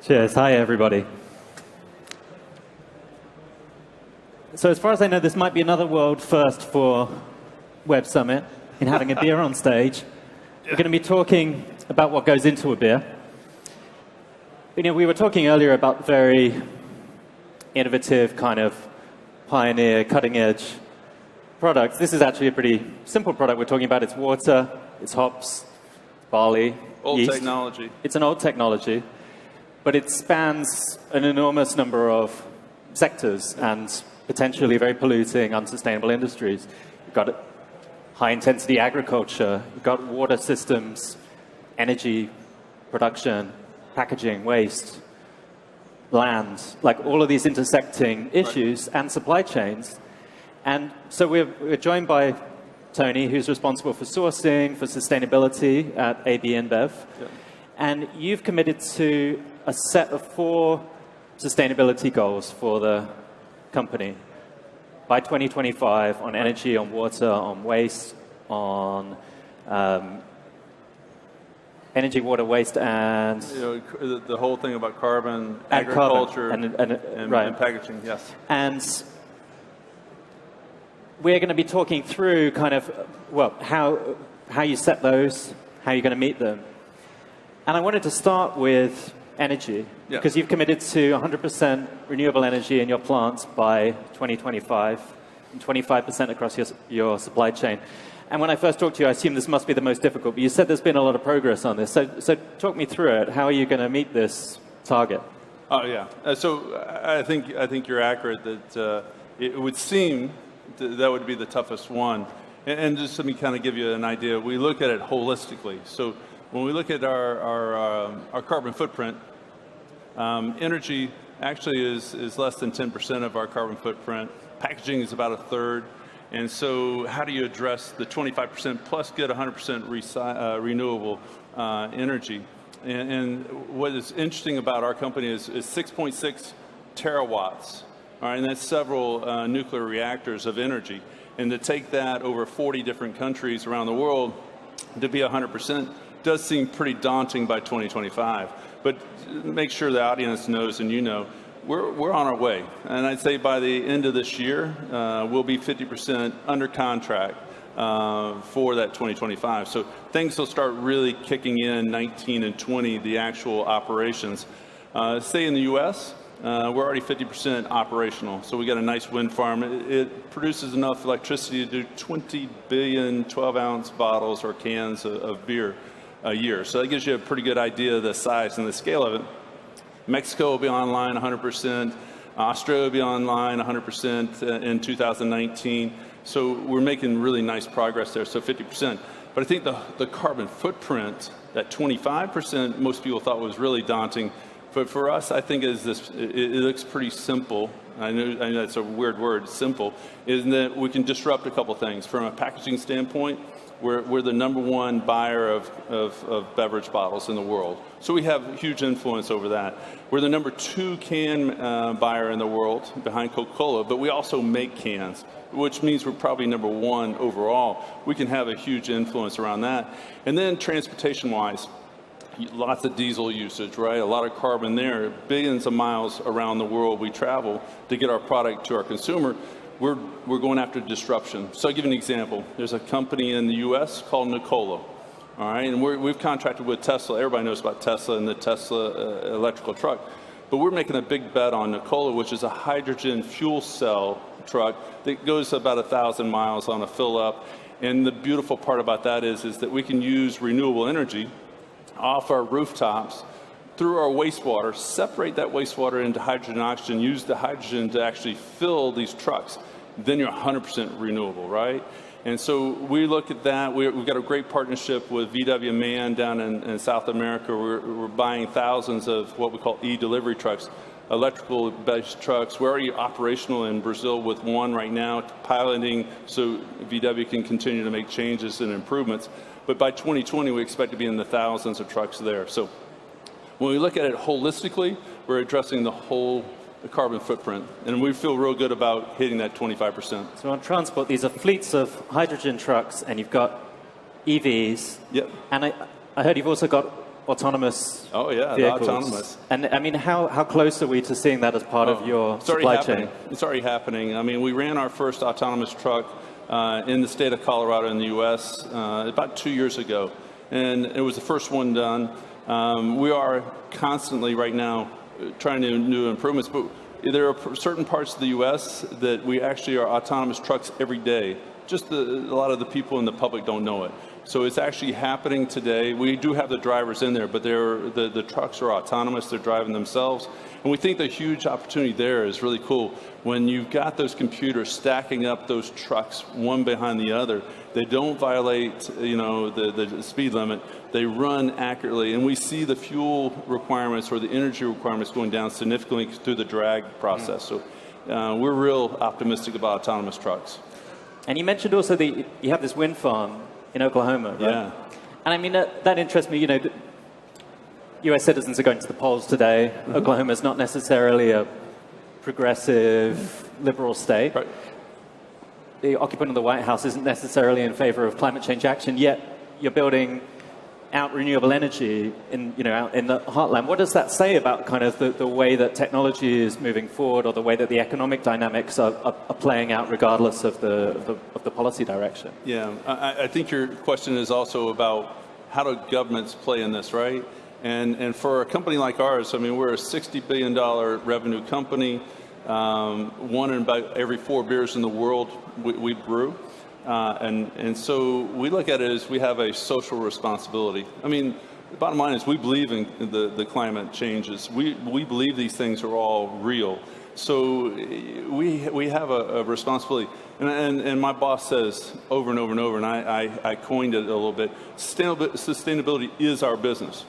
Cheers. Hi, everybody. So as far as I know, this might be another world first for Web Summit in having a beer on stage. We're going to be talking about what goes into a beer. You know, we were talking earlier about very innovative, kind of pioneer, cutting-edge products. This is actually a pretty simple product we're talking about. It's water, it's hops, barley, old yeast. Technology. It's an old technology, but it spans an enormous number of sectors and potentially very polluting, unsustainable industries. You've got high-intensity agriculture, you've got water systems, energy production, packaging, waste, land, like all of these intersecting issues and supply chains. And so we're joined by Tony, who's responsible for sourcing, for sustainability at AB InBev. Yeah. And you've committed to a set of 4 sustainability goals for the company by 2025 on energy, on water, on waste, on energy, water, waste, and... You know, the whole thing about carbon, agriculture, and packaging, yes. And we're going to be talking through kind of, well, how you set those, how you're going to meet them. And I wanted to start with energy, because you've committed to 100% renewable energy in your plants by 2025, and 25% across your supply chain. And when I first talked to you, I assumed this must be the most difficult, but you said there's been a lot of progress on this. So talk me through it. How are you going to meet this target? Oh, yeah. So I think you're accurate that it would seem that would be the toughest one. And just let me kind of give you an idea. We look at it holistically. So when we look at our carbon footprint, energy actually is less than 10% of our carbon footprint. Packaging is about a third. And so how do you address the 25% plus get 100% renewable energy? And what is interesting about our company is 6.6 terawatts. All right, and that's several nuclear reactors of energy. And to take that over 40 different countries around the world to be 100% does seem pretty daunting by 2025. But make sure the audience knows and you know, we're on our way. And I'd say by the end of this year, we'll be 50% under contract for that 2025. So things will start really kicking in 19 and 20, the actual operations. Say in the US, we're already 50% operational. So we got a nice wind farm. It produces enough electricity to do 20 billion 12-ounce bottles or cans of beer a year. So that gives you a pretty good idea of the size and the scale of it. Mexico will be online 100%. Australia will be online 100% in 2019. So we're making really nice progress there, so 50%. But I think the carbon footprint, that 25%, most people thought was really daunting. But for us, I think it looks pretty simple. I know that's a weird word, simple, is that we can disrupt a couple things. From a packaging standpoint, we're the #1 buyer of beverage bottles in the world. So we have huge influence over that. We're the #2 can buyer in the world behind Coca-Cola, but we also make cans, which means we're probably #1 overall. We can have a huge influence around that. And then transportation-wise, lots of diesel usage, right? A lot of carbon there. Billions of miles around the world we travel to get our product to our consumer. We're going after disruption. So I'll give you an example. There's a company in the US called Nikola, all right? And we've contracted with Tesla. Everybody knows about Tesla and the Tesla electrical truck. But we're making a big bet on Nikola, which is a hydrogen fuel cell truck that goes about 1,000 miles on a fill up. And the beautiful part about that is that we can use renewable energy off our rooftops through our wastewater, separate that wastewater into hydrogen and oxygen, use the hydrogen to actually fill these trucks. Then you're 100% renewable, right? And so we look at that. We've got a great partnership with VW MAN down in South America. We're buying thousands of what we call e-delivery trucks, electrical-based trucks. We're already operational in Brazil with one right now, piloting so VW can continue to make changes and improvements. But by 2020, we expect to be in the thousands of trucks there. So when we look at it holistically, we're addressing the whole carbon footprint, and we feel real good about hitting that 25%. So on transport, these are fleets of hydrogen trucks, and you've got EVs. Yep. And I heard you've also got autonomous Oh yeah, vehicles. the autonomous. And I mean, how close are we to seeing that as part of your supply chain? It's already happening. I mean, we ran our first autonomous truck in the state of Colorado in the U.S. About 2 years ago, and it was the first one done. We are constantly right now trying to do improvements, but there are certain parts of the U.S. that we actually are autonomous trucks every day. Just a lot of the people in the public don't know it. So it's actually happening today. We do have the drivers in there, but the trucks are autonomous. They're driving themselves. And we think the huge opportunity there is really cool. When you've got those computers stacking up those trucks one behind the other, they don't violate, the speed limit. They run accurately. And we see the fuel requirements or the energy requirements going down significantly through the drag process. So we're real optimistic about autonomous trucks. And you mentioned also that you have this wind farm in Oklahoma, right? Yeah. And I mean, that interests me. US citizens are going to the polls today. Mm-hmm. Oklahoma's not necessarily a progressive, liberal state. Right. The occupant of the White House isn't necessarily in favor of climate change action, yet you're building out renewable energy out in the heartland. What does that say about kind of the way that technology is moving forward, or the way that the economic dynamics are playing out regardless of the policy direction? Yeah, I think your question is also about how do governments play in this, right? And for a company like ours, I mean, we're a $60 billion revenue company. One in about every 4 beers in the world we brew. And so we look at it as we have a social responsibility. I mean, the bottom line is we believe in the climate changes. We believe these things are all real. So we have a responsibility. And my boss says over and over and over, and I coined it a little bit, sustainability is our business.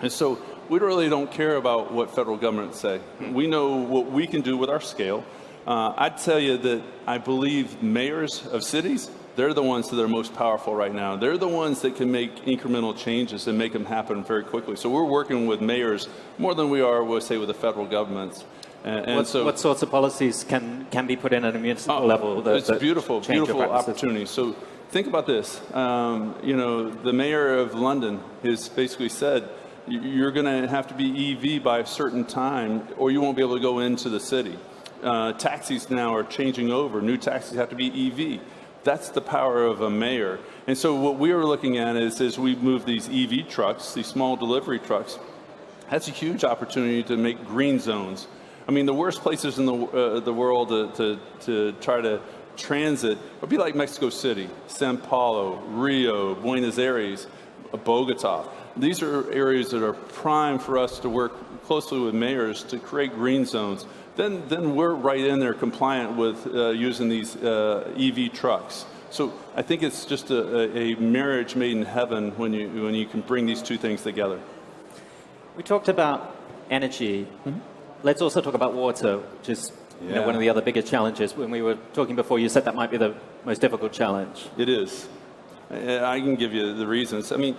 And so we really don't care about what federal governments say. We know what we can do with our scale. I'd tell you that I believe mayors of cities, they're the ones that are most powerful right now. They're the ones that can make incremental changes and make them happen very quickly. So we're working with mayors more than we are, we'll say, with the federal governments. What sorts of policies can be put in at a municipal level? It's a beautiful opportunity. So think about this. The mayor of London has basically said, you're going to have to be EV by a certain time, or you won't be able to go into the city. Taxis now are changing over. New taxis have to be EV. That's the power of a mayor. And so what we are looking at is, as we move these EV trucks, these small delivery trucks, that's a huge opportunity to make green zones. I mean, the worst places in the world to try to transit would be like Mexico City, Sao Paulo, Rio, Buenos Aires, Bogota. These are areas that are prime for us to work closely with mayors to create green zones. Then we're right in there compliant with using these EV trucks. So I think it's just a marriage made in heaven when you can bring these two things together. We talked about energy. Mm-hmm. Let's also talk about water, which is one of the other biggest challenges. When we were talking before, you said that might be the most difficult challenge. It is. I can give you the reasons. I mean,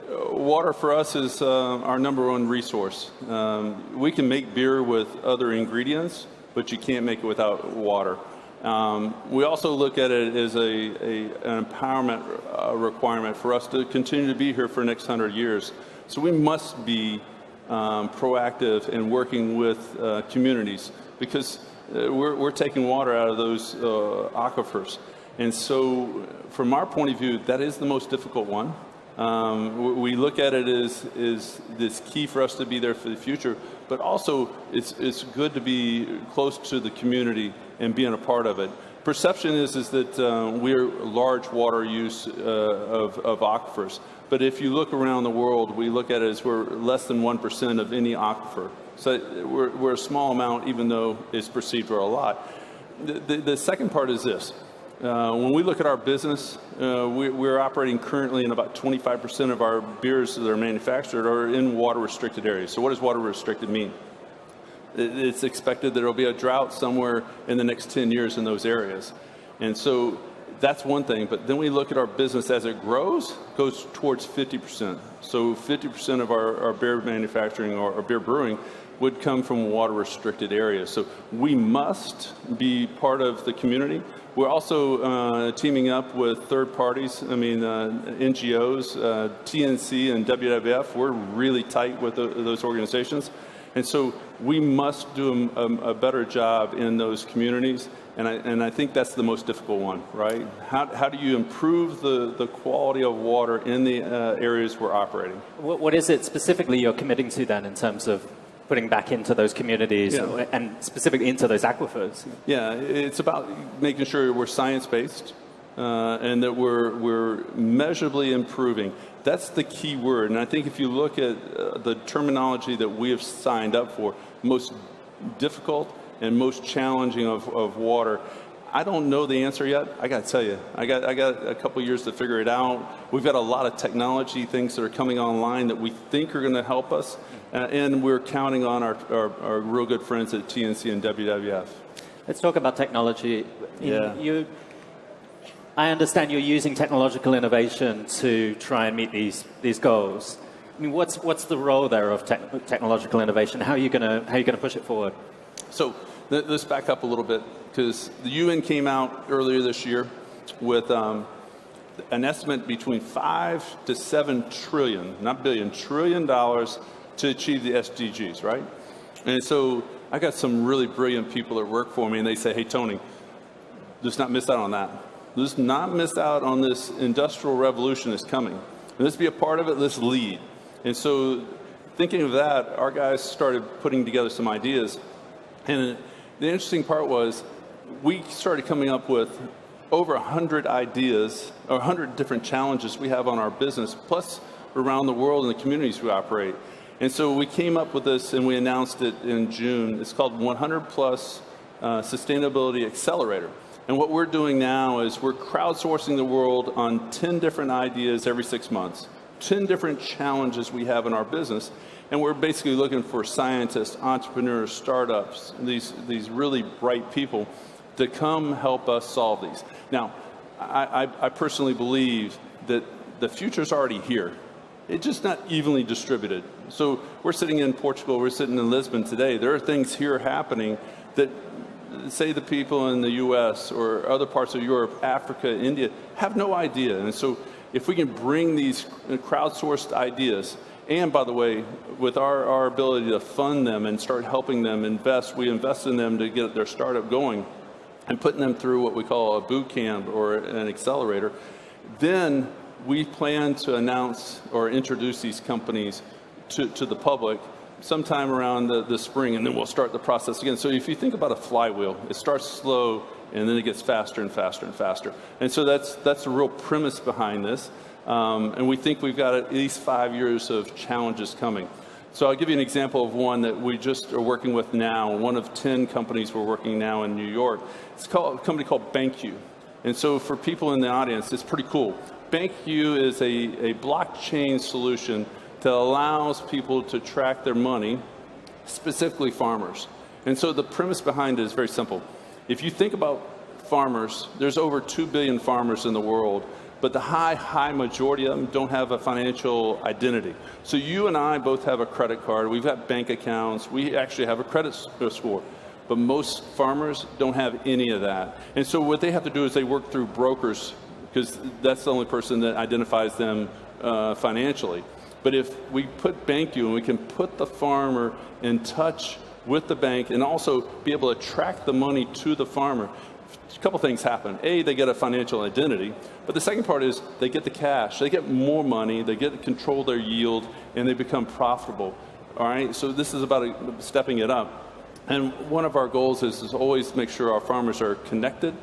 water for us is our number one resource. We can make beer with other ingredients, but you can't make it without water. We also look at it as an empowerment requirement for us to continue to be here for the next 100 years. So we must be proactive in working with communities, because we're taking water out of those aquifers. And so from our point of view, that is the most difficult one. We look at it as this key for us to be there for the future, but also it's good to be close to the community and being a part of it. Perception is that we're large water use of aquifers, but if you look around the world, we look at it as we're less than 1% of any aquifer. So we're a small amount, even though it's perceived we're a lot. The second part is this. When we look at our business, we're operating currently in about 25% of our beers that are manufactured are in water-restricted areas. So what does water-restricted mean? It's expected that there will be a drought somewhere in the next 10 years in those areas. And so that's one thing. But then we look at our business as it goes towards 50%. So 50% of our beer manufacturing or beer brewing would come from water-restricted areas. So we must be part of the community. We're also teaming up with third parties, NGOs, TNC and WWF. We're really tight with those organizations. And so we must do a better job in those communities. And I think that's the most difficult one, right? How do you improve the quality of water in the areas we're operating? What is it specifically you're committing to then in terms of putting back into those communities and specifically into those aquifers? Yeah, it's about making sure we're science-based and that we're measurably improving. That's the key word. And I think if you look at the terminology that we have signed up for, most difficult and most challenging of water, I don't know the answer yet. I got to tell you, I got a couple years to figure it out. We've got a lot of technology things that are coming online that we think are going to help us, and we're counting on our real good friends at TNC and WWF. Let's talk about technology. I understand you're using technological innovation to try and meet these goals. I mean, what's the role there of technological innovation? How are you going to push it forward? So let's back up a little bit, because the UN came out earlier this year with an estimate between 5 to 7 trillion, not billion, trillion dollars to achieve the SDGs, right? And so I got some really brilliant people that work for me, and they say, hey, Tony, let's not miss out on that. Let's not miss out on this industrial revolution that's coming. And let's be a part of it, let's lead. And so thinking of that, our guys started putting together some ideas. And the interesting part was we started coming up with over 100 ideas, or 100 different challenges we have on our business, plus around the world and the communities we operate. And so we came up with this and we announced it in June. It's called 100 Plus Sustainability Accelerator. And what we're doing now is we're crowdsourcing the world on 10 different ideas every 6 months, 10 different challenges we have in our business. And we're basically looking for scientists, entrepreneurs, startups, these really bright people to come help us solve these. Now, I personally believe that the future's already here. It's just not evenly distributed. So we're sitting in Portugal, we're sitting in Lisbon today. There are things here happening that, say, the people in the US or other parts of Europe, Africa, India, have no idea. And so if we can bring these crowdsourced ideas, and by the way, with our ability to fund them and start helping them invest, we invest in them to get their startup going and putting them through what we call a boot camp or an accelerator, then we plan to announce or introduce these companies to the public sometime around the spring, and then we'll start the process again. So if you think about a flywheel, it starts slow and then it gets faster and faster and faster. And so that's the real premise behind this. And we think we've got at least 5 years of challenges coming. So I'll give you an example of one that we just are working with now, one of 10 companies we're working now in New York. It's called a company called BankU. And so for people in the audience, it's pretty cool. BankU is a blockchain solution that allows people to track their money, specifically farmers. And so the premise behind it is very simple. If you think about farmers, there's over 2 billion farmers in the world, but the high majority of them don't have a financial identity. So you and I both have a credit card, we've got bank accounts, we actually have a credit score, but most farmers don't have any of that. And so what they have to do is they work through brokers, because that's the only person that identifies them financially. But if we put BankU and we can put the farmer in touch with the bank and also be able to track the money to the farmer, a couple things happen. A, they get a financial identity, but the second part is they get the cash. They get more money, they get to control their yield, and they become profitable. All right, so this is about stepping it up. And one of our goals is always make sure our farmers are connected,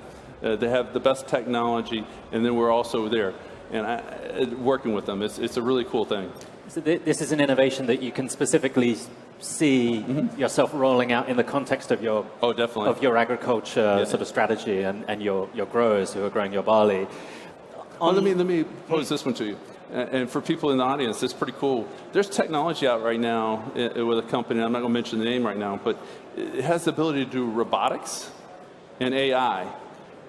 they have the best technology, and then we're also there and working with them. It's a really cool thing. So this is an innovation that you can specifically see yourself rolling out in the context of your definitely of your agriculture sort of strategy and your growers who are growing your barley. Let me pose this one to you. And for people in the audience, it's pretty cool. There's technology out right now with a company, I'm not going to mention the name right now, but it has the ability to do robotics and AI.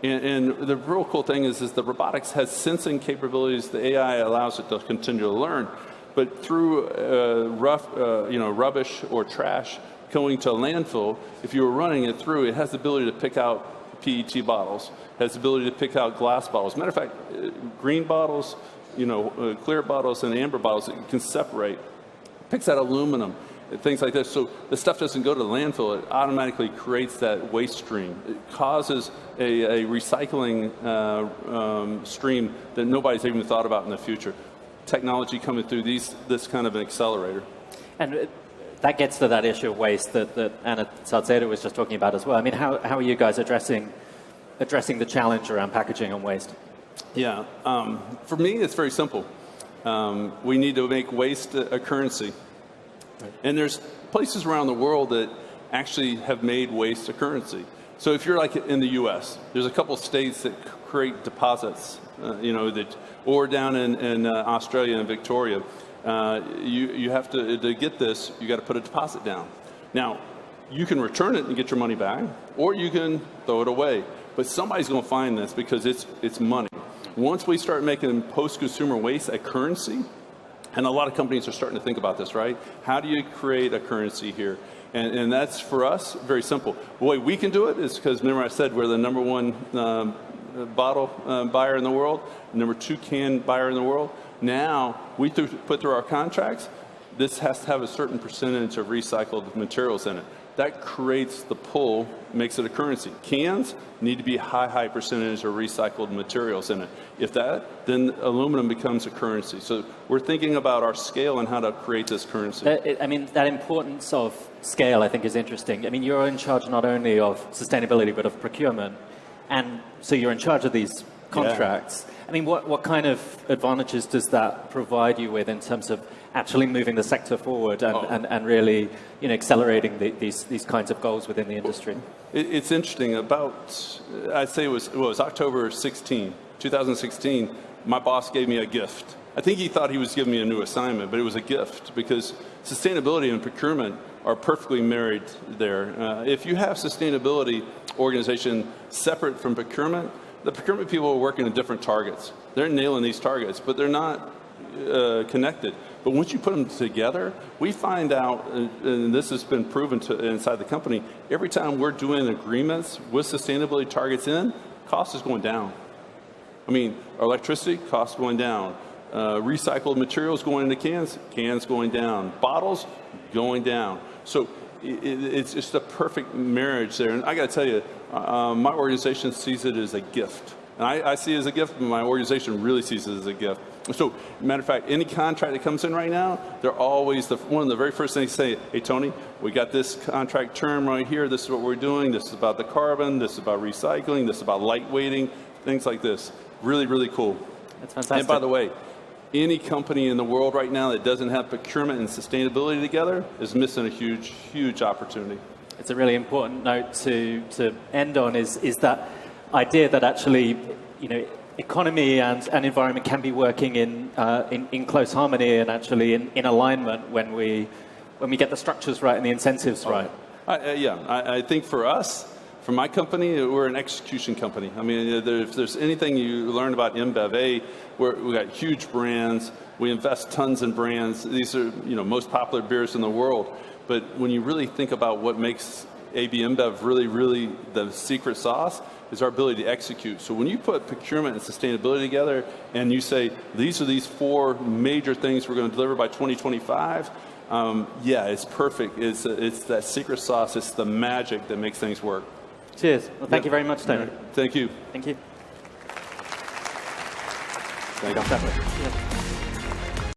And the real cool thing is the robotics has sensing capabilities. The AI allows it to continue to learn. But through rubbish or trash going to a landfill, if you were running it through, it has the ability to pick out PET bottles, has the ability to pick out glass bottles. Matter of fact, green bottles, clear bottles and amber bottles, it can separate. It picks out aluminum, things like this. So the stuff doesn't go to the landfill. It automatically creates that waste stream. It causes a recycling stream that nobody's even thought about in the future. Technology coming through this kind of an accelerator. And that gets to that issue of waste that Anna Salcedo was just talking about as well. I mean, how are you guys addressing the challenge around packaging and waste? Yeah, for me, it's very simple. We need to make waste a currency. And there's places around the world that actually have made waste a currency. So if you're like in the U.S., there's a couple states that create deposits, or down in Australia and Victoria, you have to get this, you got to put a deposit down. Now, you can return it and get your money back, or you can throw it away. But somebody's going to find this because it's money. Once we start making post-consumer waste a currency, and a lot of companies are starting to think about this, right? How do you create a currency here? And that's, for us, very simple. The way we can do it is because, remember I said we're the number one bottle buyer in the world, number 2 can buyer in the world. Now, we put through our contracts, this has to have a certain percentage of recycled materials in it. That creates the pull, makes it a currency. Cans need to be high percentage of recycled materials in it. If that, then aluminum becomes a currency. So we're thinking about our scale and how to create this currency. That importance of scale, I think, is interesting. I mean, you're in charge not only of sustainability, but of procurement. And so you're in charge of these contracts. Yeah. I mean, what kind of advantages does that provide you with in terms of actually moving the sector forward and really accelerating these kinds of goals within the industry? It's interesting. I'd say it was October 2016, my boss gave me a gift. I think he thought he was giving me a new assignment, but it was a gift because sustainability and procurement are perfectly married there. If you have sustainability organization separate from procurement, the procurement people are working on different targets. They're nailing these targets, but they're not connected. But once you put them together, we find out, and this has been proven inside the company, every time we're doing agreements with sustainability targets cost is going down. I mean, our electricity, cost going down. Recycled materials going into cans going down. Bottles, going down. So it's just a perfect marriage there. And I got to tell you, my organization sees it as a gift. And I see it as a gift, but my organization really sees it as a gift. So, matter of fact, any contract that comes in right now, they're always one of the very first things they say, hey, Tony, we got this contract term right here. This is what we're doing. This is about the carbon. This is about recycling. This is about lightweighting, things like this. Really, really cool. That's fantastic. And by the way, any company in the world right now that doesn't have procurement and sustainability together is missing a huge, huge opportunity. It's a really important note to end on is that idea that actually, economy and environment can be working in close harmony and actually in alignment when we get the structures right and the incentives right. I think for us, for my company, we're an execution company. I mean, if there's anything you learn about InBev, we got huge brands. We invest tons in brands. These are most popular beers in the world. But when you really think about what makes AB InBev really, really the secret sauce, is our ability to execute. So when you put procurement and sustainability together and you say, these are these 4 major things we're going to deliver by 2025, it's perfect. It's that secret sauce. It's the magic that makes things work. Cheers. Well, thank you very much, Tony. Thank you. Thank you. Thank you.